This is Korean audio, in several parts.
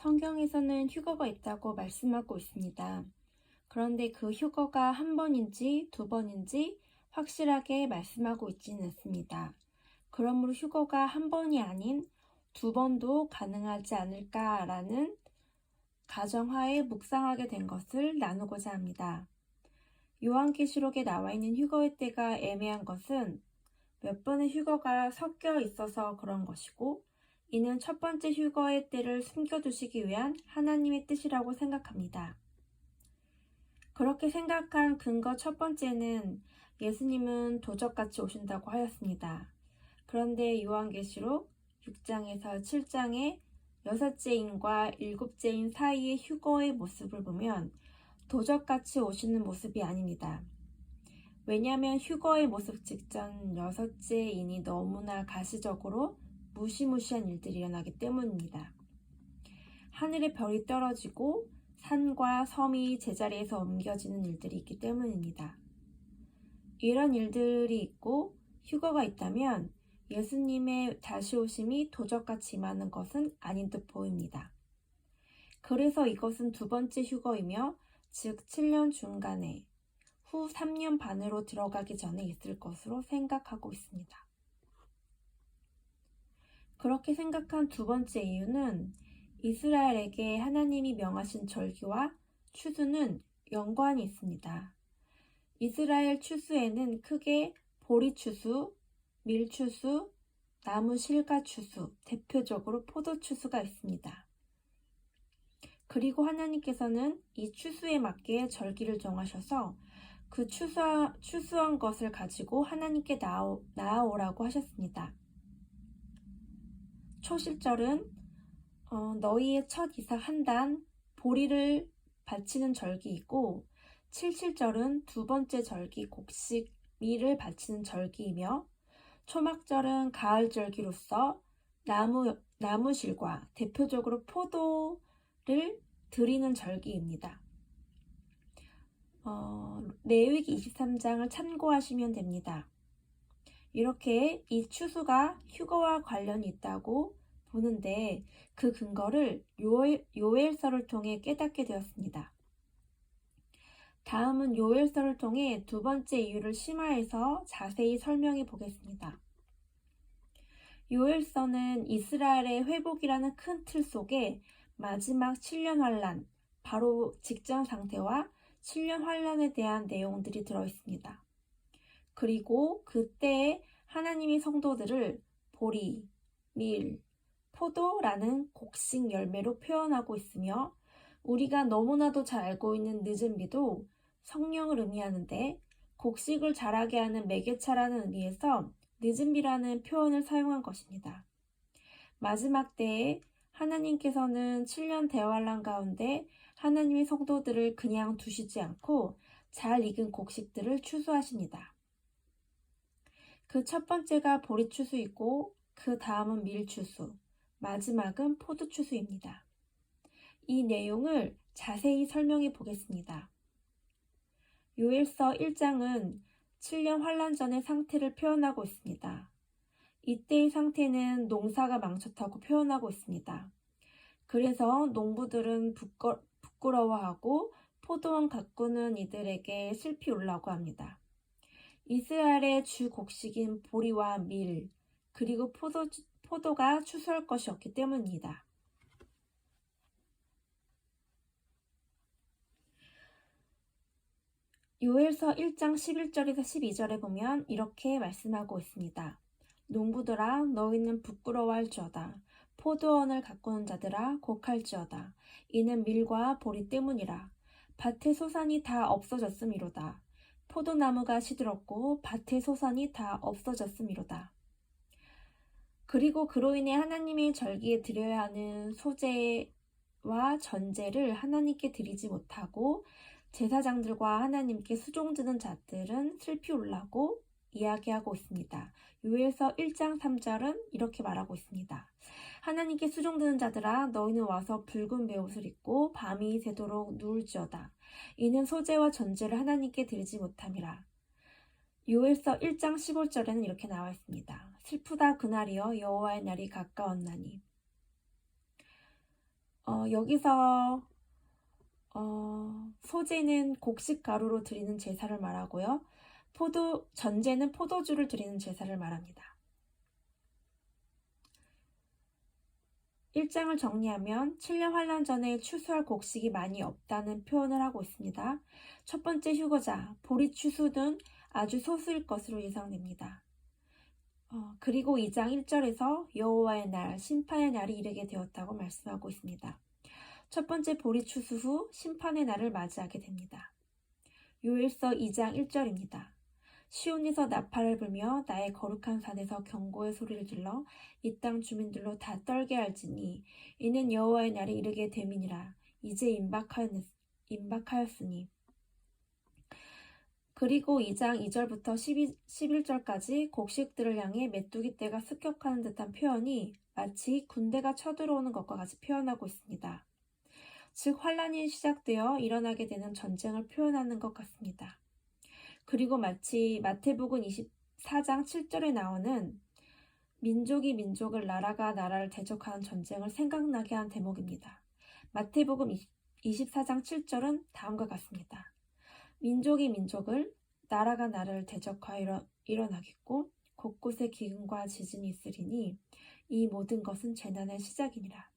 성경에서는 휴거가 있다고 말씀하고 있습니다. 그런데 그 휴거가 한 번인지 두 번인지 확실하게 말씀하고 있지는 않습니다. 그러므로 휴거가 한 번이 아닌 두 번도 가능하지 않을까라는 가정하에 묵상하게 된 것을 나누고자 합니다. 요한계시록에 나와 있는 휴거의 때가 애매한 것은 몇 번의 휴거가 섞여 있어서 그런 것이고, 이는 첫 번째 휴거의 때를 숨겨두시기 위한 하나님의 뜻이라고 생각합니다. 그렇게 생각한 근거 첫 번째는 예수님은 도적같이 오신다고 하였습니다. 그런데 요한계시록 6장에서 7장의 여섯째 인과 일곱째 인 사이의 휴거의 모습을 보면 도적같이 오시는 모습이 아닙니다. 왜냐하면 휴거의 모습 직전 여섯째 인이 너무나 가시적으로 무시무시한 일들이 일어나기 때문입니다. 하늘의 별이 떨어지고 산과 섬이 제자리에서 옮겨지는 일들이 있기 때문입니다. 이런 일들이 있고 휴거가 있다면 예수님의 다시 오심이 도적같이 임하는 것은 아닌 듯 보입니다. 그래서 이것은 두 번째 휴거이며 즉 7년 중간에 후 3년 반으로 들어가기 전에 있을 것으로 생각하고 있습니다. 그렇게 생각한 두 번째 이유는 이스라엘에게 하나님이 명하신 절기와 추수는 연관이 있습니다. 이스라엘 추수에는 크게 보리추수, 밀추수, 나무 실과 추수, 대표적으로 포도추수가 있습니다. 그리고 하나님께서는 이 추수에 맞게 절기를 정하셔서 그 추수한 것을 가지고 하나님께 나아오라고 하셨습니다. 초실절은 너희의 첫 이삭 한 단 보리를 바치는 절기이고, 칠칠절은 두 번째 절기 곡식 밀을 바치는 절기이며, 초막절은 가을 절기로서 나무실과 대표적으로 포도를 드리는 절기입니다. 레위기 23장을 참고하시면 됩니다. 이렇게 이 추수가 휴거와 관련이 있다고 보는데 그 근거를 요엘서를 통해 깨닫게 되었습니다. 다음은 요엘서를 통해 두 번째 이유를 심화해서 자세히 설명해 보겠습니다. 요엘서는 이스라엘의 회복이라는 큰 틀 속에 마지막 7년 환란, 바로 직전 상태와 7년 환란에 대한 내용들이 들어있습니다. 그리고 그때에 하나님의 성도들을 보리, 밀, 포도라는 곡식 열매로 표현하고 있으며, 우리가 너무나도 잘 알고 있는 늦은 비도 성령을 의미하는데 곡식을 자라게 하는 매개차라는 의미에서 늦은 비라는 표현을 사용한 것입니다. 마지막 때에 하나님께서는 7년 대환란 가운데 하나님의 성도들을 그냥 두시지 않고 잘 익은 곡식들을 추수하십니다. 그 첫 번째가 보리추수이고 그 다음은 밀추수, 마지막은 포도추수입니다. 이 내용을 자세히 설명해 보겠습니다. 요엘서 1장은 7년 환란 전의 상태를 표현하고 있습니다. 이때의 상태는 농사가 망쳤다고 표현하고 있습니다. 그래서 농부들은 부끄러워하고 포도원 가꾸는 이들에게 슬피 울라고 합니다. 이스라엘의 주 곡식인 보리와 밀, 그리고 포도가 추수할 것이 없기 때문입니다. 요엘서 1장 11절에서 12절에 보면 이렇게 말씀하고 있습니다. 농부들아, 너희는 부끄러워할지어다. 포도원을 가꾸는 자들아, 곡할지어다. 이는 밀과 보리 때문이라. 밭의 소산이 다 없어졌음이로다. 포도나무가 시들었고 밭의 소산이 다 없어졌음이로다. 그리고 그로 인해 하나님의 절기에 드려야 하는 소제와 전제를 하나님께 드리지 못하고 제사장들과 하나님께 수종드는 자들은 슬피 울라고 이야기하고 있습니다. 요엘서 1장 3절은 이렇게 말하고 있습니다. 하나님께 수종드는 자들아, 너희는 와서 붉은 베옷을 입고 밤이 새도록 누울지어다. 이는 소제와 전제를 하나님께 드리지 못함이라. 요엘서 1장 15절에는 이렇게 나와 있습니다. 슬프다 그날이여, 여호와의 날이 가까웠나니. 여기서 소제는 곡식 가루로 드리는 제사를 말하고요. 전제는 포도주를 드리는 제사를 말합니다. 1장을 정리하면 7년 환란 전에 추수할 곡식이 많이 없다는 표현을 하고 있습니다. 첫 번째 휴거자, 보리 추수는 아주 소수일 것으로 예상됩니다. 그리고 2장 1절에서 여호와의 날, 심판의 날이 이르게 되었다고 말씀하고 있습니다. 첫 번째 보리 추수 후 심판의 날을 맞이하게 됩니다. 요엘서 2장 1절입니다. 시온에서 나팔을 불며 나의 거룩한 산에서 경고의 소리를 질러 이 땅 주민들로 다 떨게 할지니 이는 여호와의 날이 이르게 됨이니라. 이제 임박하였으니. 그리고 2장 2절부터 11절까지 곡식들을 향해 메뚜기 떼가 습격하는 듯한 표현이 마치 군대가 쳐들어오는 것과 같이 표현하고 있습니다. 즉 환란이 시작되어 일어나게 되는 전쟁을 표현하는 것 같습니다. 그리고 마치 마태복음 24장 7절에 나오는 민족이 민족을, 나라가 나라를 대적하는 전쟁을 생각나게 한 대목입니다. 마태복음 24장 7절은 다음과 같습니다. 민족이 민족을, 나라가 나라를 대적하여 일어나겠고 곳곳에 기근과 지진이 있으리니 이 모든 것은 재난의 시작이니라.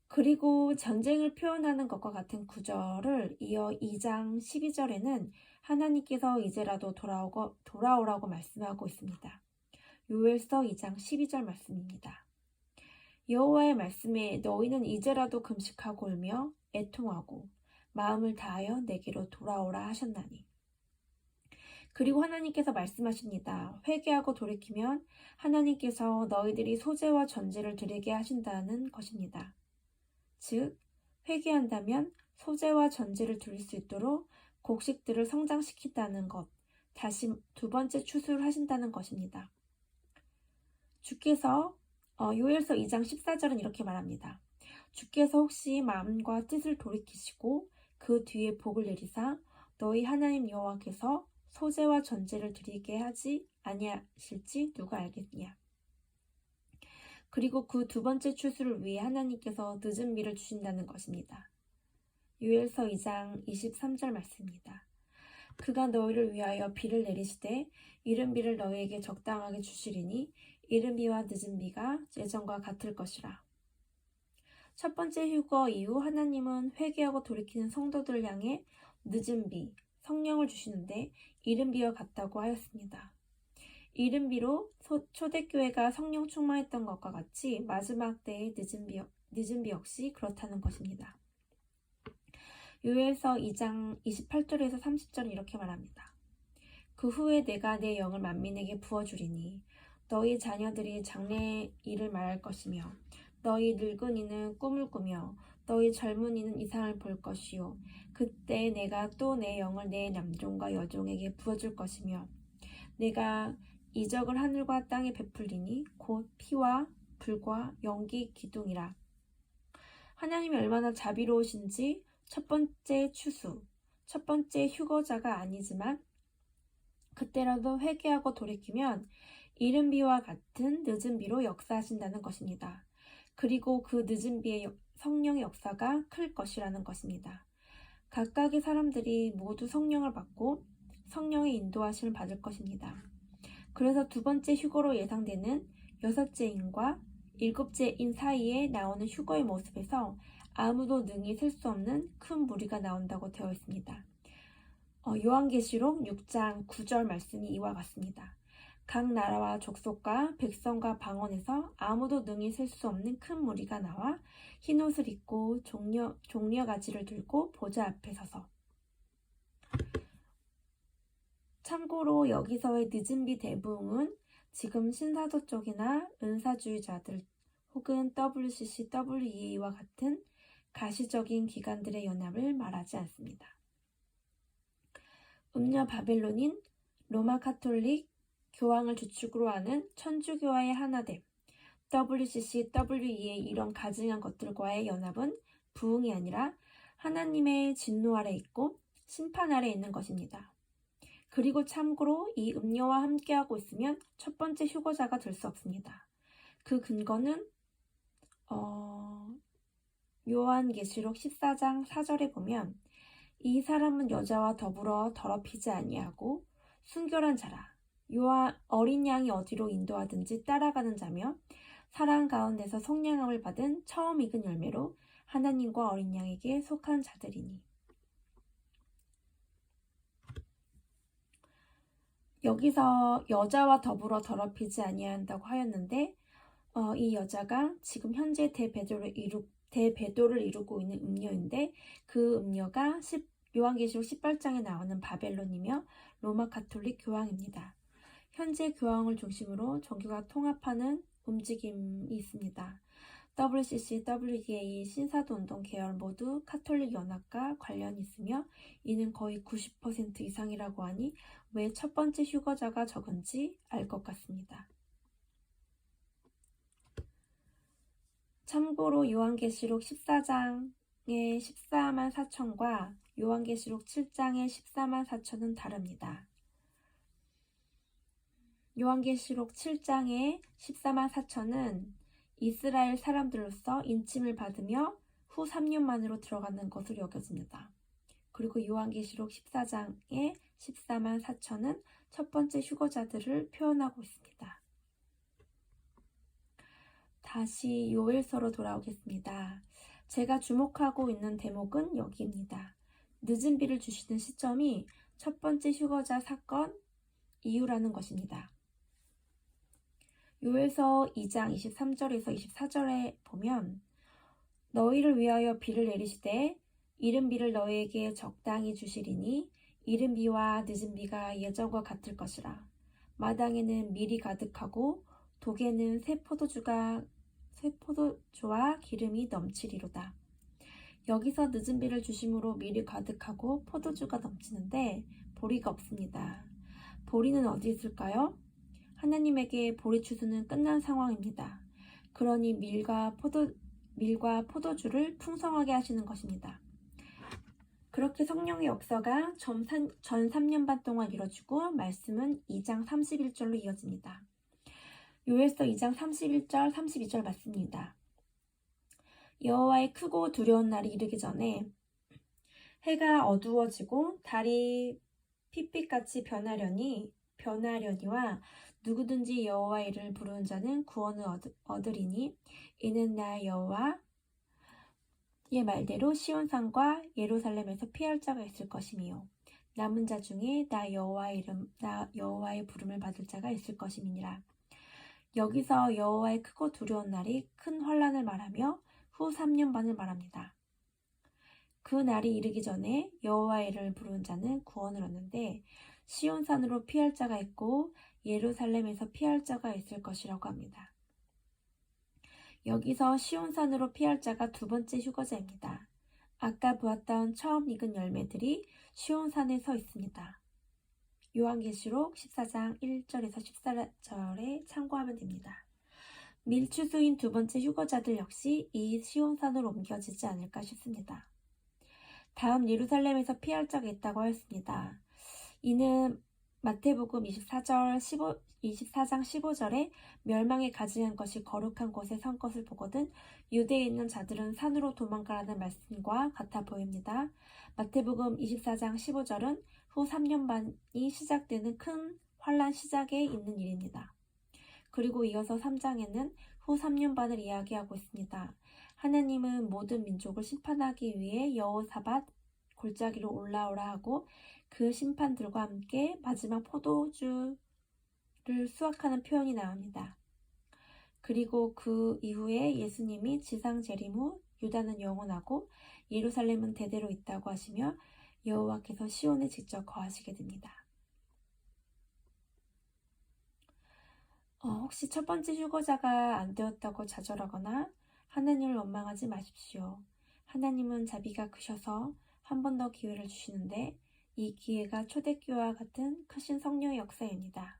그리고 전쟁을 표현하는 것과 같은 구절을 이어 2장 12절에는 하나님께서 이제라도 돌아오라고 말씀하고 있습니다. 요엘서 2장 12절 말씀입니다. 여호와의 말씀에 너희는 이제라도 금식하고 울며 애통하고 마음을 다하여 내게로 돌아오라 하셨나니. 그리고 하나님께서 말씀하십니다. 회개하고 돌이키면 하나님께서 너희들이 소제와 전제를 드리게 하신다는 것입니다. 즉, 회개한다면 소제와 전제를 드릴 수 있도록 곡식들을 성장시킨다는 것, 다시 두 번째 추수를 하신다는 것입니다. 주께서 요엘서 2장 14절은 이렇게 말합니다. 주께서 혹시 마음과 뜻을 돌이키시고 그 뒤에 복을 내리사 너희 하나님 여호와께서 소제와 전제를 드리게 하지 아니하실지 누가 알겠냐. 그리고 그 두 번째 추수를 위해 하나님께서 늦은 비를 주신다는 것입니다. 요엘서 2장 23절 말씀입니다. 그가 너희를 위하여 비를 내리시되 이른 비를 너희에게 적당하게 주시리니 이른 비와 늦은 비가 예전과 같을 것이라. 첫 번째 휴거 이후 하나님은 회개하고 돌이키는 성도들을 향해 늦은 비, 성령을 주시는데 이른 비와 같다고 하였습니다. 이른 비로 초대교회가 성령 충만했던 것과 같이 마지막 때의 늦은 비 역시 그렇다는 것입니다. 요엘서 2장 28절에서 30절은 이렇게 말합니다. 그 후에 내가 내 영을 만민에게 부어주리니 너희 자녀들이 장래 일을 말할 것이며 너희 늙은이는 꿈을 꾸며 너희 젊은이는 이상을 볼 것이요 그때 내가 또 내 영을 내 남종과 여종에게 부어줄 것이며 내가 이적을 하늘과 땅에 베풀리니 곧 피와 불과 연기 기둥이라. 하나님이 얼마나 자비로우신지 첫 번째 추수, 첫 번째 휴거자가 아니지만 그때라도 회개하고 돌이키면 이른 비와 같은 늦은 비로 역사하신다는 것입니다. 그리고 그 늦은 비의 성령의 역사가 클 것이라는 것입니다. 각각의 사람들이 모두 성령을 받고 성령의 인도하심을 받을 것입니다. 그래서 두 번째 휴거로 예상되는 여섯째 인과 일곱째 인 사이에 나오는 휴거의 모습에서 아무도 능히 셀 수 없는 큰 무리가 나온다고 되어 있습니다. 요한계시록 6장 9절 말씀이 이와 같습니다. 각 나라와 족속과 백성과 방언에서 아무도 능히 셀 수 없는 큰 무리가 나와 흰옷을 입고 종려가지를 들고 보좌 앞에 서서. 참고로 여기서의 늦은 비 대부흥은 지금 신사도 쪽이나 은사주의자들 혹은 WCC, WEA와 같은 가시적인 기관들의 연합을 말하지 않습니다. 음녀 바벨론인 로마 카톨릭 교황을 주축으로 하는 천주교와의 하나됨, WCC, WEA 이런 가증한 것들과의 연합은 부흥이 아니라 하나님의 진노 아래 있고 심판 아래 있는 것입니다. 그리고 참고로 이 음녀와 함께하고 있으면 첫 번째 휴거자가 될 수 없습니다. 그 근거는 요한계시록 14장 4절에 보면 이 사람은 여자와 더불어 더럽히지 아니하고 순결한 자라. 어린 양이 어디로 인도하든지 따라가는 자며 사랑 가운데서 성령함을 받은 처음 익은 열매로 하나님과 어린 양에게 속한 자들이니. 여기서 여자와 더불어 더럽히지 아니한다고 하였는데 이 여자가 지금 현재 대배도를 이루고 있는 음녀인데 그 음녀가 요한계시록 18장에 나오는 바벨론이며 로마 가톨릭 교황입니다. 현재 교황을 중심으로 종교가 통합하는 움직임이 있습니다. WCC, WDA, 신사도운동 계열 모두 카톨릭 연합과 관련이 있으며 이는 거의 90% 이상이라고 하니 왜 첫 번째 휴거자가 적은지 알 것 같습니다. 참고로 요한계시록 14장의 14만 4천과 요한계시록 7장의 14만 4천은 다릅니다. 요한계시록 7장의 14만 4천은 이스라엘 사람들로서 인침을 받으며 후 3년 만으로 들어가는 것으로 여겨집니다. 그리고 요한계시록 14장의 14만 4천은 첫 번째 휴거자들을 표현하고 있습니다. 다시 요엘서로 돌아오겠습니다. 제가 주목하고 있는 대목은 여기입니다. 늦은 비를 주시는 시점이 첫 번째 휴거자 사건 이후라는 것입니다. 요엘서 2장 23절에서 24절에 보면 너희를 위하여 비를 내리시되 이른 비를 너희에게 적당히 주시리니 이른 비와 늦은 비가 예전과 같을 것이라. 마당에는 밀이 가득하고 독에는 새 포도주와 기름이 넘치리로다. 여기서 늦은 비를 주심으로 밀이 가득하고 포도주가 넘치는데 보리가 없습니다. 보리는 어디 있을까요? 하나님에게 보리 추수는 끝난 상황입니다. 그러니 밀과 포도주를 풍성하게 하시는 것입니다. 그렇게 성령의 역사가 전 3년 반 동안 이뤄지고 말씀은 2장 31절로 이어집니다. 요엘서 2장 31절 32절 말씀입니다. 여호와의 크고 두려운 날이 이르기 전에 해가 어두워지고 달이 핏빛같이 변하려니와 누구든지 여호와의 이름을 부르는 자는 구원을 얻으리니 이는 나 여호와의 말대로 시온산과 예루살렘에서 피할 자가 있을 것이며 남은 자 중에 나 여호와의 부름을 받을 자가 있을 것임이니라. 여기서 여호와의 크고 두려운 날이 큰 환난을 말하며 후 3년 반을 말합니다. 그 날이 이르기 전에 여호와의 이름을 부르는 자는 구원을 얻는데 시온산으로 피할 자가 있고 예루살렘에서 피할 자가 있을 것이라고 합니다. 여기서 시온산으로 피할 자가 두 번째 휴거자입니다. 아까 보았던 처음 익은 열매들이 시온산에 서 있습니다. 요한계시록 14장 1절에서 14절에 참고하면 됩니다. 밀추수인 두 번째 휴거자들 역시 이 시온산으로 옮겨지지 않을까 싶습니다. 다음 예루살렘에서 피할 자가 있다고 하였습니다. 이는 마태복음 24장 15절에 멸망에 가증한 것이 거룩한 곳에 선 것을 보거든 유대에 있는 자들은 산으로 도망가라는 말씀과 같아 보입니다. 마태복음 24장 15절은 후 3년 반이 시작되는 큰 환란 시작에 있는 일입니다. 그리고 이어서 3장에는 후 3년 반을 이야기하고 있습니다. 하나님은 모든 민족을 심판하기 위해 여호사밧 골짜기로 올라오라 하고 그 심판들과 함께 마지막 포도주를 수확하는 표현이 나옵니다. 그리고 그 이후에 예수님이 지상 재림 후 유다는 영원하고 예루살렘은 대대로 있다고 하시며 여호와께서 시온에 직접 거하시게 됩니다. 혹시 첫 번째 휴거자가 안 되었다고 좌절하거나 하나님을 원망하지 마십시오. 하나님은 자비가 크셔서 한 번 더 기회를 주시는데 이 기회가 초대교회와 같은 크신 성령의 역사입니다.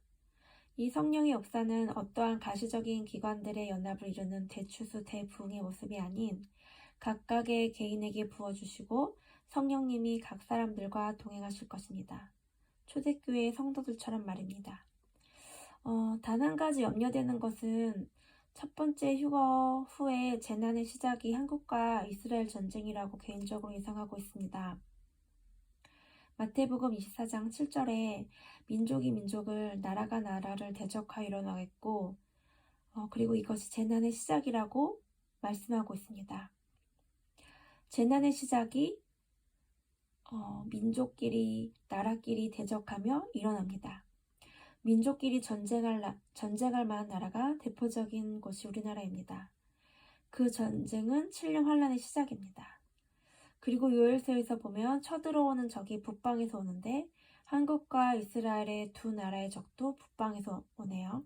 이 성령의 역사는 어떠한 가시적인 기관들의 연합을 이루는 대추수 대부흥의 모습이 아닌 각각의 개인에게 부어주시고 성령님이 각 사람들과 동행하실 것입니다. 초대교회의 성도들처럼 말입니다. 단 한 가지 염려되는 것은 첫 번째 휴거 후에 재난의 시작이 한국과 이스라엘 전쟁이라고 개인적으로 예상하고 있습니다. 마태복음 24장 7절에 민족이 민족을 나라가 나라를 대적하여 일어나겠고 그리고 이것이 재난의 시작이라고 말씀하고 있습니다. 재난의 시작이 민족끼리 나라끼리 대적하며 일어납니다. 민족끼리 전쟁할 만한 나라가 대표적인 곳이 우리나라입니다. 그 전쟁은 7년 환란의 시작입니다. 그리고 요엘서에서 보면 쳐들어오는 적이 북방에서 오는데 한국과 이스라엘의 두 나라의 적도 북방에서 오네요.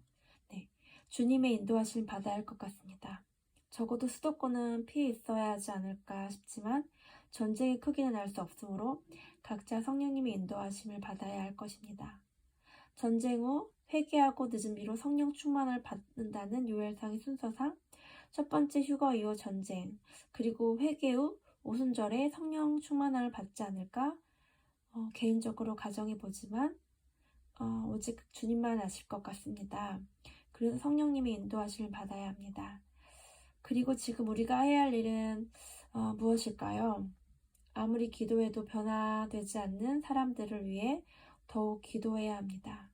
네, 주님의 인도하심을 받아야 할 것 같습니다. 적어도 수도권은 피해 있어야 하지 않을까 싶지만 전쟁의 크기는 알 수 없으므로 각자 성령님의 인도하심을 받아야 할 것입니다. 전쟁 후 회개하고 늦은 비로 성령 충만을 받는다는 요엘상의 순서상 첫 번째 휴거 이후 전쟁, 그리고 회개 후 오순절에 성령 충만함을 받지 않을까 개인적으로 가정해 보지만 오직 주님만 아실 것 같습니다. 그래서 성령님의 인도하심을 받아야 합니다. 그리고 지금 우리가 해야 할 일은 무엇일까요? 아무리 기도해도 변화되지 않는 사람들을 위해 더욱 기도해야 합니다.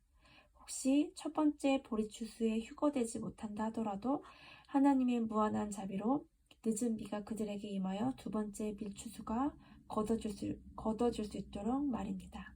혹시 첫 번째 보리추수에 휴거되지 못한다 하더라도 하나님의 무한한 자비로 늦은 비가 그들에게 임하여 두 번째 밀추수가 거둬줄 수 있도록 말입니다.